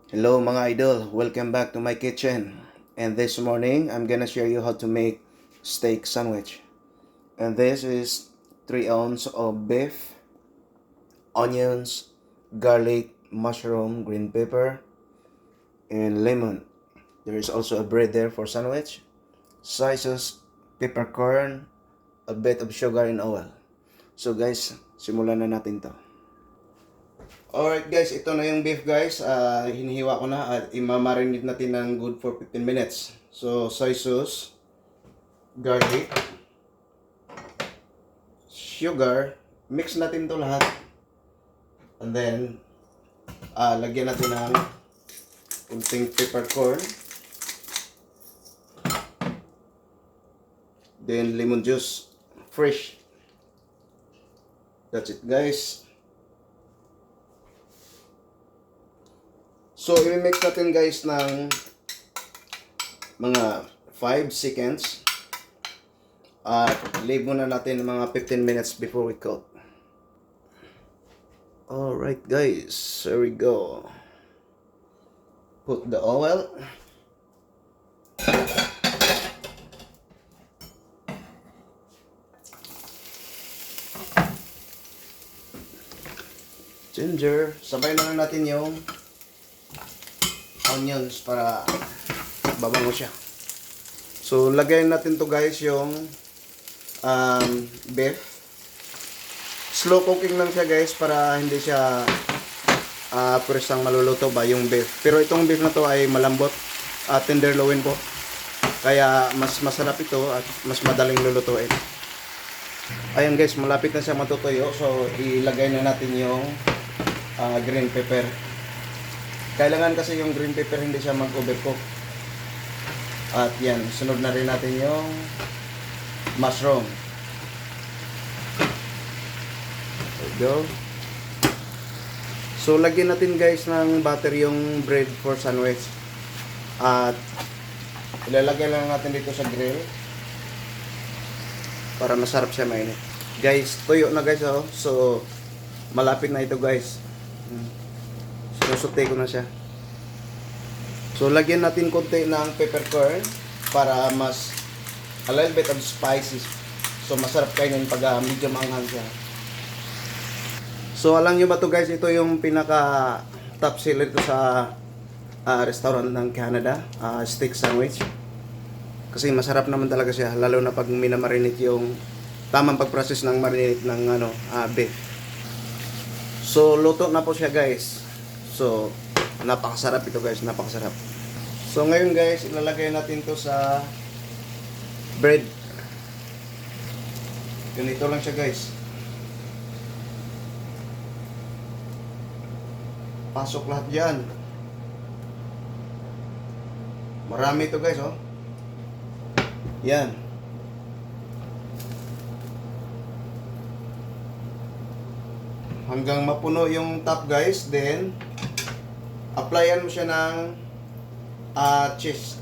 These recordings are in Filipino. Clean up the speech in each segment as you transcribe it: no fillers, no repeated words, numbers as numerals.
Hello mga idol, welcome back to my kitchen. And this morning, I'm gonna show you how to make steak sandwich. And this is 3 ounces of beef, onions, garlic, mushroom, green pepper, and lemon. There is also a bread there for sandwich, slices, peppercorn, a bit of sugar and oil. So guys, simulan na natin to. Alright guys, ito na yung beef guys. Hinihiwa ko na at imamarinate natin ng good for 15 minutes. So, soy sauce, garlic, sugar, mix natin to lahat. And then, lagyan natin ng kunting peppercorn. Then, lemon juice, fresh. That's it guys. So, i-mix natin guys ng mga 5 seconds. At leave muna natin mga 15 minutes before we cook. Alright guys, here we go. Put the oil. Ginger. Sabay na lang natin yung onions para babango siya. So, lagayin natin to guys yung beef. Slow cooking lang siya guys para hindi siya presang maluluto ba yung beef. Pero itong beef na to ay malambot at tenderloin po. Kaya mas masarap ito at mas madaling lulutuin. Ayan guys, malapit na siya matutuyo. So, ilagay na natin yung green pepper. Kailangan kasi yung green pepper hindi siya mag-overcook. At yan, sunod na rin natin yung mushroom. There we go. So, lagyan natin guys ng butter yung bread for sandwich. At ilalagay lang natin dito sa grill para masarap siya mainit. Guys, tuyo na guys oh. So, malapit na ito guys. Sinusute ko na siya. So, lagyan natin konti ng peppercorn para mas a little bit of spices. So, masarap kainin pag medyo maanghang siya. So, alam nyo ba to guys, ito yung pinaka top seller ito sa restaurant ng Canada, steak sandwich. Kasi masarap naman talaga siya, lalo na pag minamarinate yung tamang pag-process ng marinate ng beef. So, luto na po siya guys. So, napakasarap ito guys, napakasarap. So, ngayon guys, ilalagay natin to sa bread. Ganito lang siya guys. Pasok lahat dyan. Marami ito guys, oh. Yan. Hanggang mapuno yung top guys, then applyan mo siya ng cheese.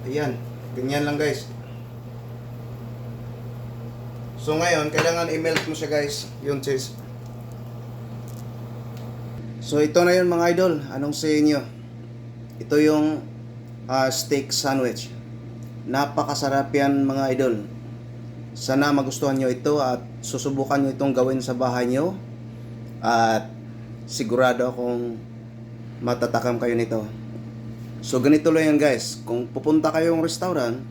Ayan, ganyan lang guys. So ngayon, kailangan i-melt mo siya guys, yung cheese. So ito na yun mga idol, anong say nyo? Ito yung steak sandwich. Napakasarap yan mga idol. Sana magustuhan nyo ito at susubukan nyo itong gawin sa bahay nyo. At sigurado akong matatakam kayo nito. So ganito lang yan guys. Kung pupunta kayong restaurant,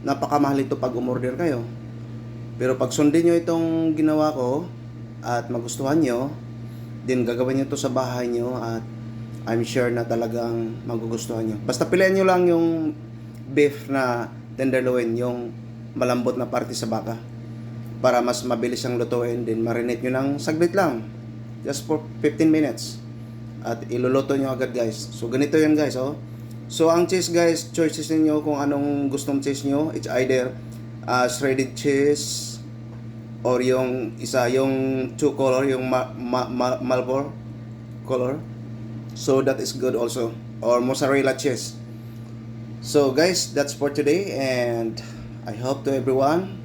napakamahal ito pag umorder kayo. Pero pag sundin nyo itong ginawa ko at magustuhan nyo, din gagawin nyo ito sa bahay nyo at I'm sure na talagang magugustuhan nyo. Basta pilihan nyo lang yung beef na tenderloin, yung malambot na parte sa baka, para mas mabilis ang lutuin. Din marinate nyo ng saglit lang, just for 15 minutes, at iluluto nyo agad guys. So ganito yan guys oh. So ang cheese guys, choices niyo kung anong gustong cheese nyo. It's either shredded cheese or yung isa, yung two color, yung Marlboro color. So that is good also, or mozzarella cheese. So guys, that's for today, and I hope to everyone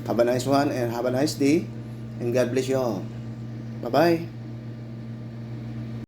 have a nice one and have a nice day, and God bless you all. Bye bye.